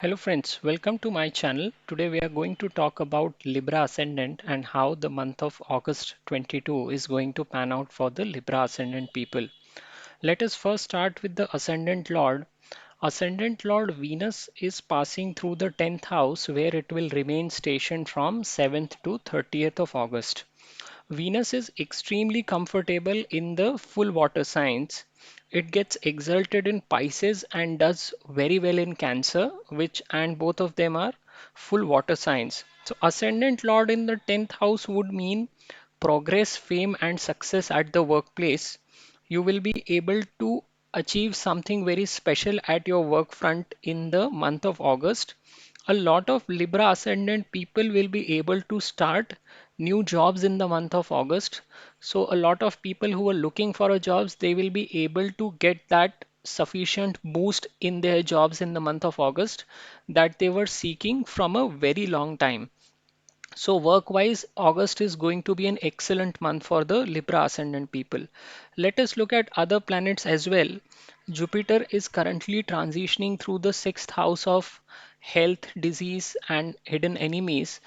Hello friends, welcome to my channel. Today we are going to talk about Libra Ascendant and how the month of August 22 is going to pan out for the Libra Ascendant people. Let us first start with the Ascendant Lord. Ascendant Lord Venus is passing through the 10th house where it will remain stationed from 7th to 30th of August. Venus is extremely comfortable in the full water signs. It gets exalted in Pisces and does very well in Cancer, which and both of them are full water signs. So ascendant lord in the 10th house would mean progress, fame and success at the workplace. You will be able to achieve something very special at your work front in the month of August. A lot of Libra ascendant people will be able to start new jobs in the month of August. So a lot of people who are looking for a jobs, they will be able to get that sufficient boost in their jobs in the month of August that they were seeking from a very long time. So work-wise, August is going to be an excellent month for the Libra ascendant people. Let us look at other planets as well. Jupiter is currently transitioning through the sixth house of health, disease, and hidden enemies.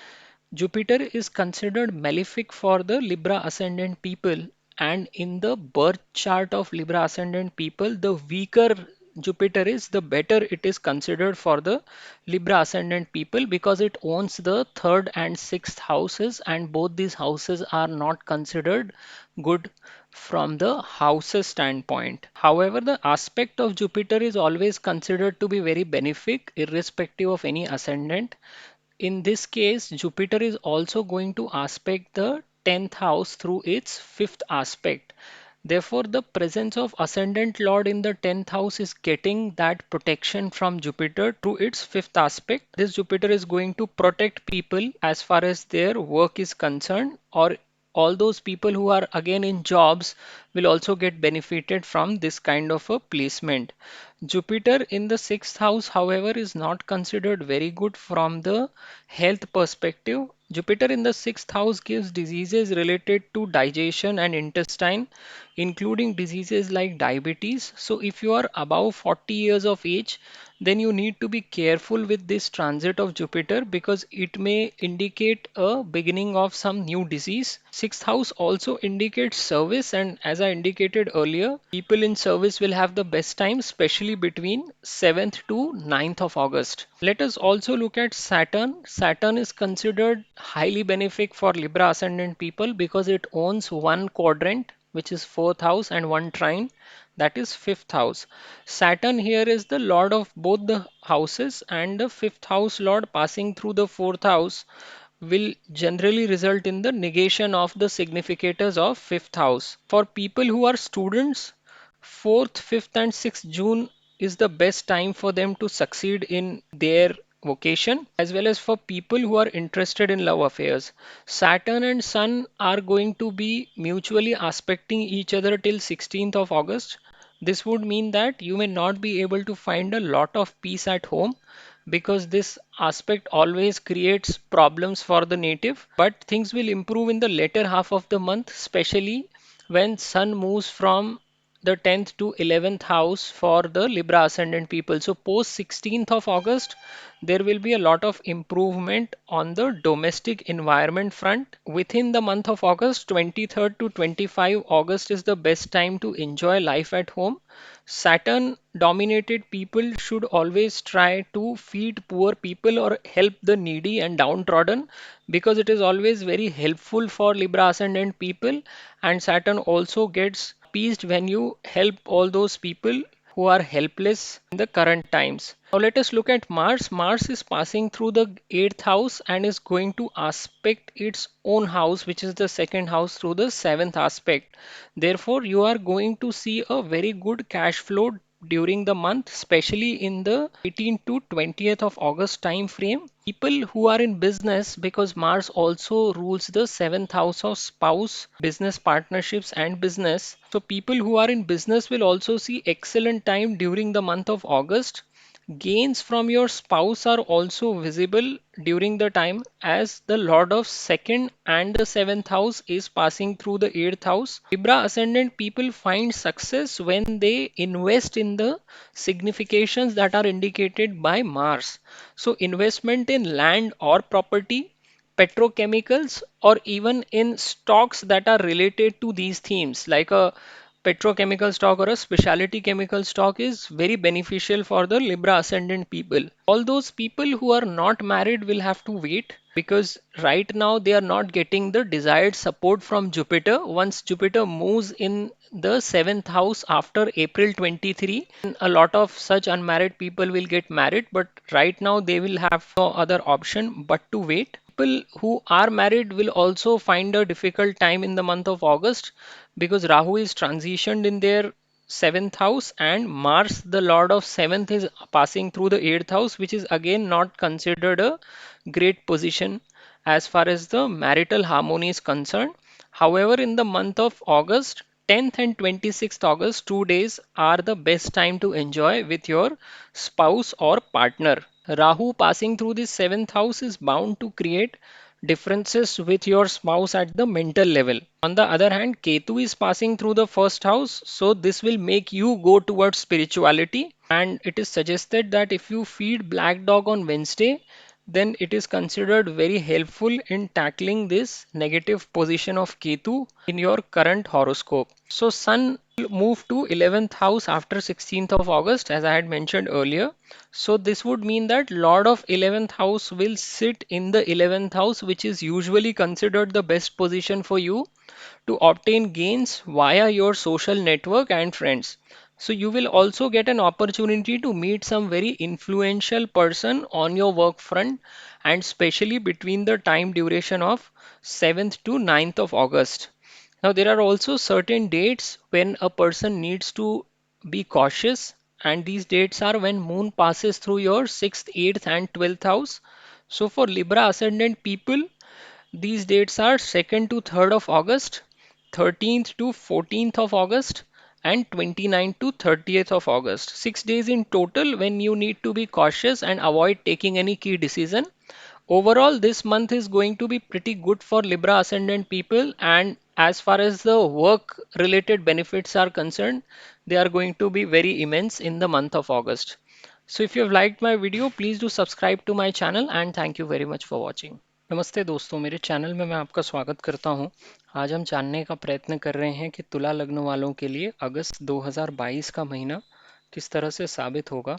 Jupiter is considered malefic for the Libra ascendant people, and in the birth chart of Libra ascendant people, the weaker Jupiter is, the better it is considered for the Libra ascendant people because it owns the third and sixth houses, and both these houses are not considered good from the houses standpoint. However, the aspect of Jupiter is always considered to be very benefic, irrespective of any ascendant. In this case, Jupiter is also going to aspect the 10th house through its fifth aspect. Therefore, the presence of ascendant lord in the 10th house is getting that protection from Jupiter through its fifth aspect. This Jupiter is going to protect people as far as their work is concerned, or all those people who are again in jobs will also get benefited from this kind of a placement. Jupiter in the sixth house, however, is not considered very good from the health perspective. Jupiter in the sixth house gives diseases related to digestion and intestine, including diseases like diabetes. So, if you are above 40 years of age, then you need to be careful with this transit of Jupiter because it may indicate a beginning of some new disease. Sixth house also indicates service, and as I indicated earlier, people in service will have the best time, especially between 7th to 9th of August. Let us also look at Saturn. Saturn is considered highly benefic for Libra ascendant people because it owns one quadrant, which is fourth house, and one trine, that is fifth house. Saturn here is the lord of both the houses, and the fifth house lord passing through the fourth house will generally result in the negation of the significators of fifth house. For people who are students, 4th, 5th, and 6th June is the best time for them to succeed in their vocation, as well as for people who are interested in love affairs. Saturn and Sun are going to be mutually aspecting each other till 16th of August. This would mean that you may not be able to find a lot of peace at home because this aspect always creates problems for the native, but things will improve in the later half of the month, especially when Sun moves from the 10th to 11th house for the Libra ascendant people. So post 16th of August, there will be a lot of improvement on the domestic environment front. Within the month of August, 23rd to 25 August is the best time to enjoy life at home. Saturn dominated people should always try to feed poor people or help the needy and downtrodden because it is always very helpful for Libra ascendant people, and Saturn also gets appeased when you help all those people who are helpless in the current times. Now let us look at Mars. Mars is passing through the 8th house and is going to aspect its own house, which is the second house, through the 7th aspect. Therefore, you are going to see a very good cash flow during the month, especially in the 18th to 20th of August time frame. People who are in business, because Mars also rules the 7th house of spouse, business partnerships, and business. So, people who are in business will also see excellent time during the month of August. Gains from your spouse are also visible during the time as the Lord of second and the seventh house is passing through the eighth house. Libra ascendant people find success when they invest in the significations that are indicated by Mars. So, investment in land or property, petrochemicals, or even in stocks that are related to these themes, like a petrochemical stock or a specialty chemical stock, is very beneficial for the Libra ascendant people. All those people who are not married will have to wait because right now they are not getting the desired support from Jupiter. Once Jupiter moves in the seventh house after April 23, a lot of such unmarried people will get married, but right now they will have no other option but to wait. People who are married will also find a difficult time in the month of August because Rahu is transitioned in their seventh house and Mars, the Lord of seventh, is passing through the eighth house, which is again not considered a great position as far as the marital harmony is concerned. However, in the month of August, 10th and 26th August, 2 days are the best time to enjoy with your spouse or partner. Rahu passing through the seventh house is bound to create differences with your spouse at the mental level. On the other hand, Ketu is passing through the first house, so this will make you go towards spirituality. And it is suggested that if you feed black dog on Wednesday, then it is considered very helpful in tackling this negative position of Ketu in your current horoscope. So, Sun will move to 11th house after 16th of August, as I had mentioned earlier. So, this would mean that Lord of 11th house will sit in the 11th house, which is usually considered the best position for you to obtain gains via your social network and friends. So you will also get an opportunity to meet some very influential person on your work front and especially between the time duration of 7th to 9th of August. Now there are also certain dates when a person needs to be cautious, and these dates are when moon passes through your 6th, 8th and 12th house. So for Libra ascendant people, these dates are 2nd to 3rd of August, 13th to 14th of August, and 29th to 30th of August. 6 days in total when you need to be cautious and avoid taking any key decision. Overall, this month is going to be pretty good for Libra ascendant people, and as far as the work related benefits are concerned, they are going to be very immense in the month of August. So if you have liked my video, please do subscribe to my channel and thank you very much for watching. नमस्ते दोस्तों, मेरे channel में मैं आपका स्वागत करता हूं। आज हम जानने का प्रयत्न कर रहे हैं कि तुला लग्न वालों के लिए अगस्त 2022 का महीना किस तरह से साबित होगा।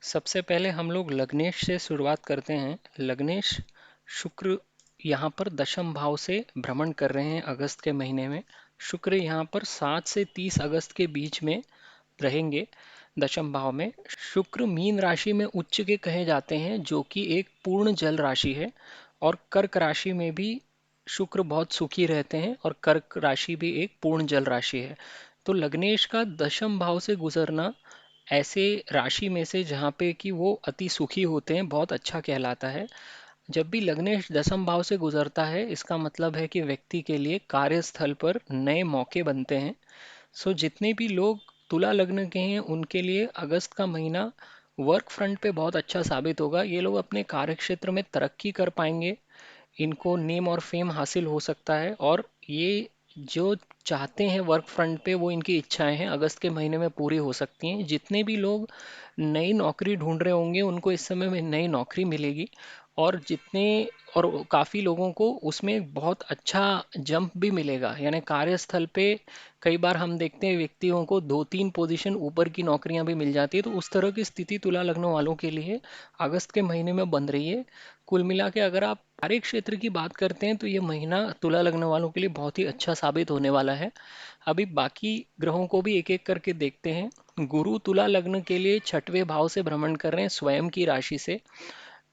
सबसे पहले हम लोग लग्नेश से शुरुआत करते हैं। लग्नेश, शुक्र यहाँ पर दशम भाव से भ्रमण कर रहे हैं अगस्त के महीने में। शुक्र यहाँ पर 7 से 30 अगस्त के बीच में रहेंगे दशम भाव में। शुक्र मीन राशि में उच्च के कहे जाते हैं, जो कि एक पूर्ण जल राशि है, और कर्क राशि में भी शुक्र बहुत सुखी रहते हैं और कर्क राशि भी एक पूर्ण जल राशि है। तो लग्नेश का दशम भाव से गुजरना ऐसे राशि में से जहाँ पे कि वो अति सुखी होते हैं बहुत अच्छा कहलाता है। जब भी लग्नेश दशम भाव से गुजरता है, इसका मतलब है कि व्यक्ति के लिए कार्यस्थल पर नए मौके बनते हैं। सो जितने भी लोग तुला लग्न के हैं उनके लिए अगस्त का महीना वर्क फ्रंट पे बहुत अच्छा साबित होगा। ये लोग अपने कार्य क्षेत्र में तरक्की कर पाएंगे, इनको नेम और फेम हासिल हो सकता है, और ये जो चाहते हैं वर्क फ्रंट पे वो इनकी इच्छाएं हैं अगस्त के महीने में पूरी हो सकती हैं। जितने भी लोग नई नौकरी ढूंढ रहे होंगे उनको इस समय में नई नौकरी मिलेगी, और जितने और काफ़ी लोगों को उसमें बहुत अच्छा जंप भी मिलेगा। यानी कार्यस्थल पे कई बार हम देखते हैं व्यक्तियों को 2-3 पोजीशन ऊपर की नौकरियां भी मिल जाती है, तो उस तरह की स्थिति तुला लग्न वालों के लिए अगस्त के महीने में बन रही है। कुल मिला के अगर आप कार्य क्षेत्र की बात करते हैं तो ये महीना तुला लग्न वालों के लिए बहुत ही अच्छा साबित होने वाला है। अभी बाकी ग्रहों को भी एक एक करके देखते हैं। गुरु तुला लग्न के लिए छठवें भाव से भ्रमण कर रहे हैं स्वयं की राशि से।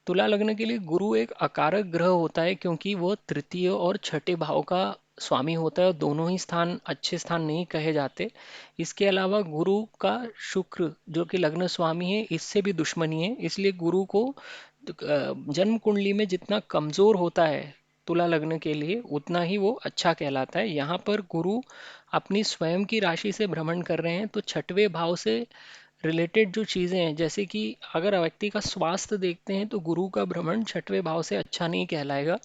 तुला लग्न के लिए गुरु एक अकारक ग्रह होता है क्योंकि वो तृतीय और छठे भाव का स्वामी होता है, और दोनों ही स्थान अच्छे स्थान नहीं कहे जाते। इसके अलावा गुरु का शुक्र जो कि लग्न स्वामी है, इससे भी दुश्मनी है, इसलिए गुरु को जन्म कुंडली में जितना कमजोर होता है तुला लग्न के लिए उतना ही वो अच्छा कहलाता है। यहाँ पर गुरु अपनी स्वयं की राशि से भ्रमण कर रहे हैं तो छठवें भाव से रिलेटेड जो चीज़ें हैं, जैसे कि अगर व्यक्ति का स्वास्थ्य देखते हैं तो गुरु का भ्रमण छठवें भाव से अच्छा नहीं कहलाएगा।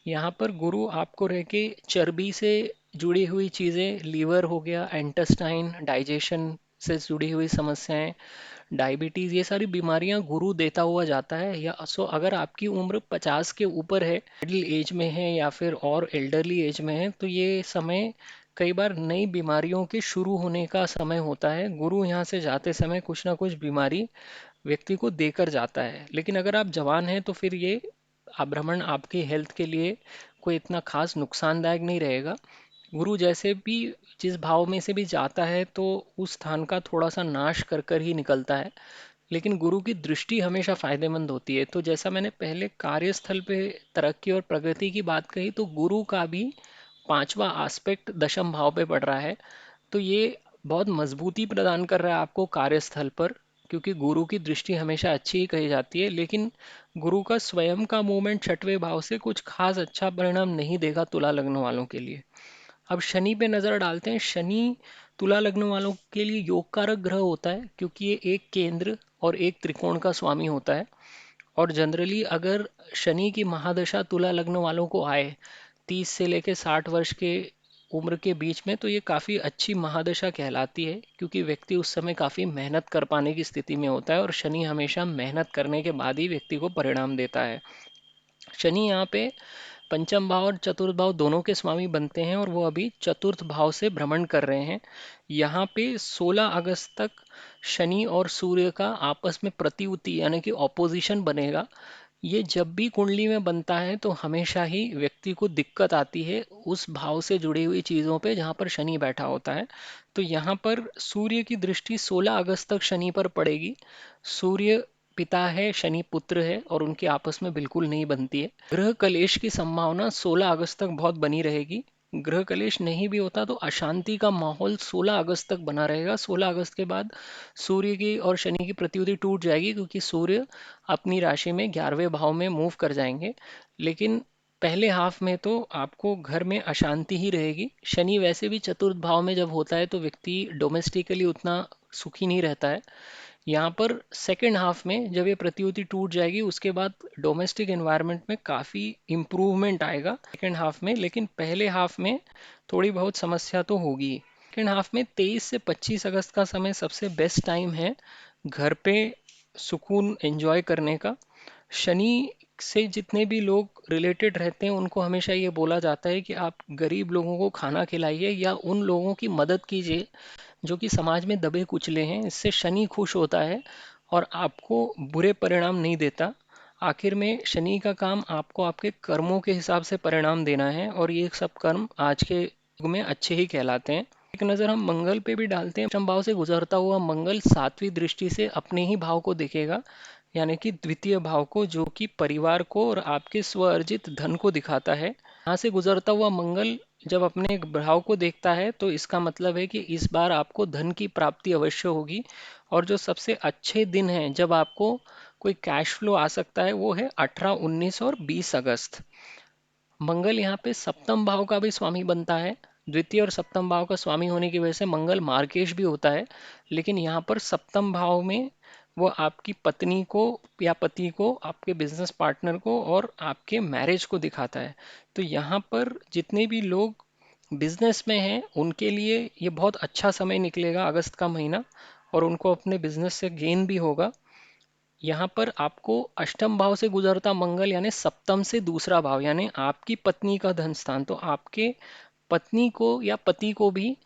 यहाँ पर गुरु आपको रह के चर्बी से जुड़ी हुई चीज़ें, लीवर हो गया, इंटेस्टाइन, डाइजेशन से जुड़ी हुई समस्याएं, डायबिटीज़, ये सारी बीमारियां गुरु देता हुआ जाता है। या सो अगर आपकी उम्र 50 के ऊपर है, मिडिल एज में है या फिर और एल्डरली एज में है, तो ये समय कई बार नई बीमारियों के शुरू होने का समय होता है। गुरु यहाँ से जाते समय कुछ ना कुछ बीमारी व्यक्ति को देकर जाता है। लेकिन अगर आप जवान हैं तो फिर ये भ्रमण आपकी हेल्थ के लिए कोई इतना खास नुकसानदायक नहीं रहेगा। गुरु जैसे भी जिस भाव में से भी जाता है तो उस स्थान का थोड़ा सा नाश कर कर ही निकलता है। लेकिन गुरु की दृष्टि हमेशा फायदेमंद होती है। तो जैसा मैंने पहले कार्यस्थल पे तरक्की और प्रगति की बात कही, तो गुरु का भी पांचवा एस्पेक्ट दशम भाव पे पड़ रहा है। तो ये बहुत मजबूती प्रदान कर रहा है आपको कार्यस्थल पर, क्योंकि गुरु की दृष्टि हमेशा अच्छी ही कही जाती है। लेकिन गुरु का स्वयं का मूवमेंट छठवें भाव से कुछ खास अच्छा परिणाम नहीं देगा तुला लग्न वालों के लिए। अब शनि पे नजर डालते हैं। शनि तुला लग्न वालों के लिए योग कारक ग्रह होता है, क्योंकि ये एक केंद्र और एक त्रिकोण का स्वामी होता है। और जनरली अगर शनि की महादशा तुला लग्न वालों को आए 30 से लेकर 60 वर्ष के उम्र के बीच में, तो ये काफ़ी अच्छी महादशा कहलाती है, क्योंकि व्यक्ति उस समय काफ़ी मेहनत कर पाने की स्थिति में होता है और शनि हमेशा मेहनत करने के बाद ही व्यक्ति को परिणाम देता है। शनि यहाँ पे पंचम भाव और चतुर्थ भाव दोनों के स्वामी बनते हैं और वो अभी चतुर्थ भाव से भ्रमण कर रहे हैं। यहाँ पे 16 अगस्त तक शनि और सूर्य का आपस में प्रतियुति यानी कि ऑपोजिशन बनेगा। ये जब भी कुंडली में बनता है तो हमेशा ही व्यक्ति को दिक्कत आती है उस भाव से जुड़ी हुई चीज़ों पे जहाँ पर शनि बैठा होता है। तो यहाँ पर सूर्य की दृष्टि 16 अगस्त तक शनि पर पड़ेगी। सूर्य पिता है, शनि पुत्र है, और उनकी आपस में बिल्कुल नहीं बनती है। ग्रह कलेश की संभावना 16 अगस्त तक बहुत बनी रहेगी। ग्रह कलेश नहीं भी होता तो अशांति का माहौल 16 अगस्त तक बना रहेगा। 16 अगस्त के बाद सूर्य की और शनि की प्रतियुति टूट जाएगी, क्योंकि सूर्य अपनी राशि में 11वें भाव में मूव कर जाएंगे। लेकिन पहले हाफ में तो आपको घर में अशांति ही रहेगी। शनि वैसे भी चतुर्थ भाव में जब होता है तो व्यक्ति डोमेस्टिकली उतना सुखी नहीं रहता है। यहाँ पर सेकेंड हाफ में जब ये प्रतियुति टूट जाएगी उसके बाद डोमेस्टिक एनवायरनमेंट में काफ़ी इम्प्रूवमेंट आएगा सेकेंड हाफ में। लेकिन पहले हाफ में थोड़ी बहुत समस्या तो होगी। सेकेंड हाफ में 23 से 25 अगस्त का समय सबसे बेस्ट टाइम है घर पे सुकून एंजॉय करने का। शनि से जितने भी लोग रिलेटेड रहते हैं उनको हमेशा ये बोला जाता है कि आप गरीब लोगों को खाना खिलाइए या उन लोगों की मदद कीजिए जो कि समाज में दबे कुचले हैं। इससे शनि खुश होता है और आपको बुरे परिणाम नहीं देता। आखिर में शनि का काम आपको आपके कर्मों के हिसाब से परिणाम देना है, और ये सब कर्म आज के युग में अच्छे ही कहलाते हैं। एक नज़र हम मंगल पे भी डालते हैं। अष्टम भाव से गुजरता हुआ मंगल सातवीं दृष्टि से अपने ही भाव को देखेगा, यानी कि द्वितीय भाव को, जो कि परिवार को और आपके स्व अर्जित धन को दिखाता है। यहाँ से गुजरता हुआ मंगल जब अपने भाव को देखता है तो इसका मतलब है कि इस बार आपको धन की प्राप्ति अवश्य होगी। और जो सबसे अच्छे दिन हैं जब आपको कोई कैश फ्लो आ सकता है वो है 18, 19 और 20 अगस्त। मंगल यहाँ पे सप्तम भाव का भी स्वामी बनता है। द्वितीय और सप्तम भाव का स्वामी होने की वजह से मंगल मार्गेश भी होता है। लेकिन यहाँ पर सप्तम भाव में वो आपकी पत्नी को या पति को, आपके बिजनेस पार्टनर को और आपके मैरिज को दिखाता है। तो यहाँ पर जितने भी लोग बिजनेस में हैं उनके लिए ये बहुत अच्छा समय निकलेगा अगस्त का महीना, और उनको अपने बिजनेस से गेन भी होगा। यहाँ पर आपको अष्टम भाव से गुजरता मंगल यानी सप्तम से दूसरा भाव यानी आपकी पत्नी का धन स्थान, तो आपके पत्नी को या पति को भी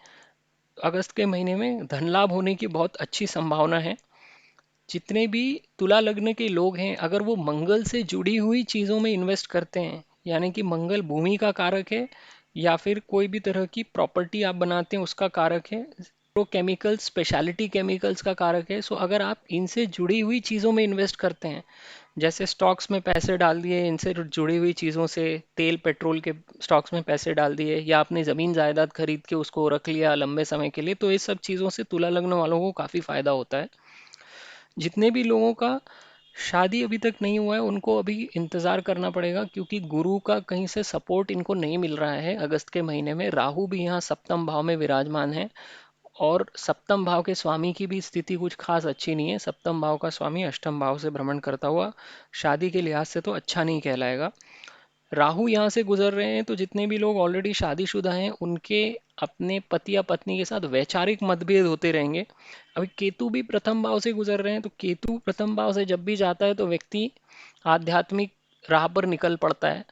अगस्त के महीने में धन लाभ होने की बहुत अच्छी संभावना है। जितने भी तुला लग्न के लोग हैं अगर वो मंगल से जुड़ी हुई चीज़ों में इन्वेस्ट करते हैं, यानी कि मंगल भूमि का कारक है या फिर कोई भी तरह की प्रॉपर्टी आप बनाते हैं उसका कारक है, तो केमिकल्स, स्पेशलिटी केमिकल्स का कारक है। सो अगर आप इनसे जुड़ी हुई चीज़ों में इन्वेस्ट करते हैं, जैसे स्टॉक्स में पैसे डाल दिए, इनसे जुड़ी हुई चीज़ों से तेल पेट्रोल के स्टॉक्स में पैसे डाल दिए, या आपने ज़मीन जायदाद खरीद के उसको रख लिया लंबे समय के लिए, तो ये सब चीज़ों से तुला लग्न वालों को काफ़ी फायदा होता है। जितने भी लोगों का शादी अभी तक नहीं हुआ है उनको अभी इंतज़ार करना पड़ेगा, क्योंकि गुरु का कहीं से सपोर्ट इनको नहीं मिल रहा है। अगस्त के महीने में राहु भी यहाँ सप्तम भाव में विराजमान है और सप्तम भाव के स्वामी की भी स्थिति कुछ खास अच्छी नहीं है। सप्तम भाव का स्वामी अष्टम भाव से भ्रमण करता हुआ शादी के लिहाज से तो अच्छा नहीं कहलाएगा। राहु यहाँ से गुजर रहे हैं तो जितने भी लोग ऑलरेडी शादीशुदा हैं उनके अपने पति या पत्नी के साथ वैचारिक मतभेद होते रहेंगे। अभी केतु भी प्रथम भाव से गुजर रहे हैं तो केतु प्रथम भाव से जब भी जाता है तो व्यक्ति आध्यात्मिक राह पर निकल पड़ता है।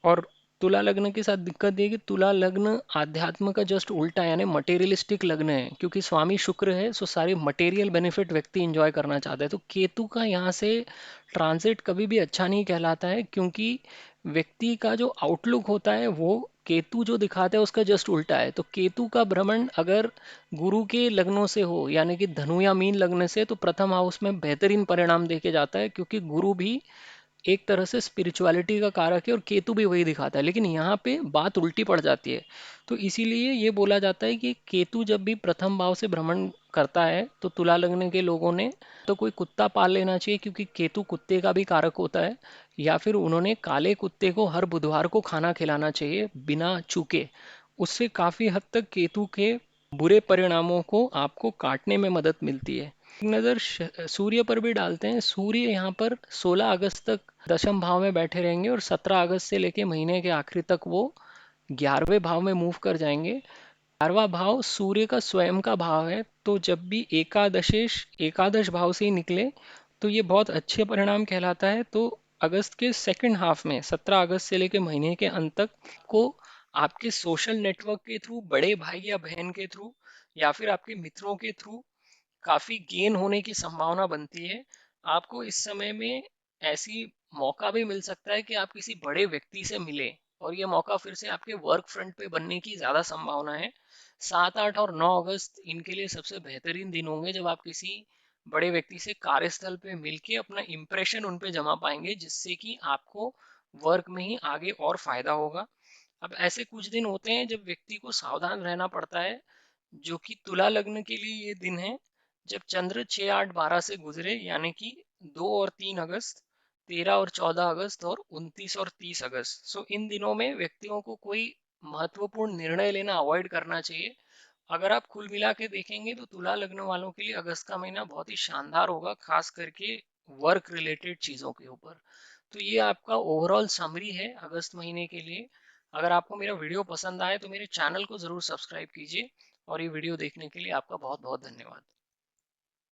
और तुला लग्न के साथ दिक्कत ये है कि तुला लग्न आध्यात्म का जस्ट उल्टा है, यानी मटेरियलिस्टिक लग्न है, क्योंकि स्वामी शुक्र है सो सारी मटेरियल बेनिफिट व्यक्ति इंजॉय करना चाहता है। तो केतु का यहाँ से ट्रांजिट कभी भी अच्छा नहीं कहलाता है, क्योंकि व्यक्ति का जो आउटलुक होता है वो केतु जो दिखाता है उसका जस्ट उल्टा है। तो केतु का भ्रमण अगर गुरु के लग्नों से हो, यानी कि धनु या मीन लग्न से, तो प्रथम हाउस में बेहतरीन परिणाम देके जाता है, क्योंकि गुरु भी एक तरह से स्पिरिचुअलिटी का कारक है और केतु भी वही दिखाता है। लेकिन यहाँ पे बात उल्टी पड़ जाती है। तो इसीलिए ये बोला जाता है कि केतु जब भी प्रथम भाव से भ्रमण करता है तो तुला लग्न के लोगों ने तो कोई कुत्ता पाल लेना चाहिए, क्योंकि केतु कुत्ते का भी कारक होता है। या फिर उन्होंने काले कुत्ते को हर बुधवार को खाना खिलाना चाहिए बिना चूके। उससे काफी हद तक केतु के बुरे परिणामों को आपको काटने में मदद मिलती है। एक नज़र सूर्य पर भी डालते हैं। सूर्य यहाँ पर 16 अगस्त तक दशम भाव में बैठे रहेंगे और 17 अगस्त से लेके महीने के आखिरी तक वो 11वें भाव में मूव कर जाएंगे। 11वां भाव सूर्य का स्वयं का भाव है, तो जब भी एकादशेश एकादश भाव से ही निकले तो ये बहुत अच्छे परिणाम कहलाता है। तो अगस्त के सेकंड हाफ में 17 अगस्त से लेके महीने के अंत तक को आपके सोशल नेटवर्क के थ्रू, बड़े भाई या बहन के थ्रू, या फिर आपके मित्रों के थ्रू काफी गेन होने की संभावना बनती है। आपको इस समय में ऐसी मौका भी मिल सकता है कि आप किसी बड़े व्यक्ति से मिले, और ये मौका फिर से आपके वर्क फ्रंट पे बनने की ज्यादा संभावना है। 7, 8 और 9 अगस्त इनके लिए सबसे बेहतरीन दिन होंगे, जब आप किसी बड़े व्यक्ति से कार्यस्थल पे मिलके अपना इम्प्रेशन उन पे जमा पाएंगे, जिससे कि आपको वर्क में ही आगे और फायदा होगा। अब ऐसे कुछ दिन होते हैं जब व्यक्ति को सावधान रहना पड़ता है, जो कि तुला लग्न के लिए ये दिन है जब चंद्र 6, 8, 12 से गुजरे, यानी कि 2 और 3 अगस्त, 13 और 14 अगस्त और 29 और 30 अगस्त। सो इन दिनों में व्यक्तियों को कोई महत्वपूर्ण निर्णय लेना अवॉइड करना चाहिए। अगर आप कुल मिला के देखेंगे तो तुला लग्न वालों के लिए अगस्त का महीना बहुत ही शानदार होगा, खास करके वर्क रिलेटेड चीजों के ऊपर। तो ये आपका ओवरऑल समरी है अगस्त महीने के लिए। अगर आपको मेरा वीडियो पसंद आए तो मेरे चैनल को ज़रूर सब्सक्राइब कीजिए, और ये वीडियो देखने के लिए आपका बहुत बहुत धन्यवाद।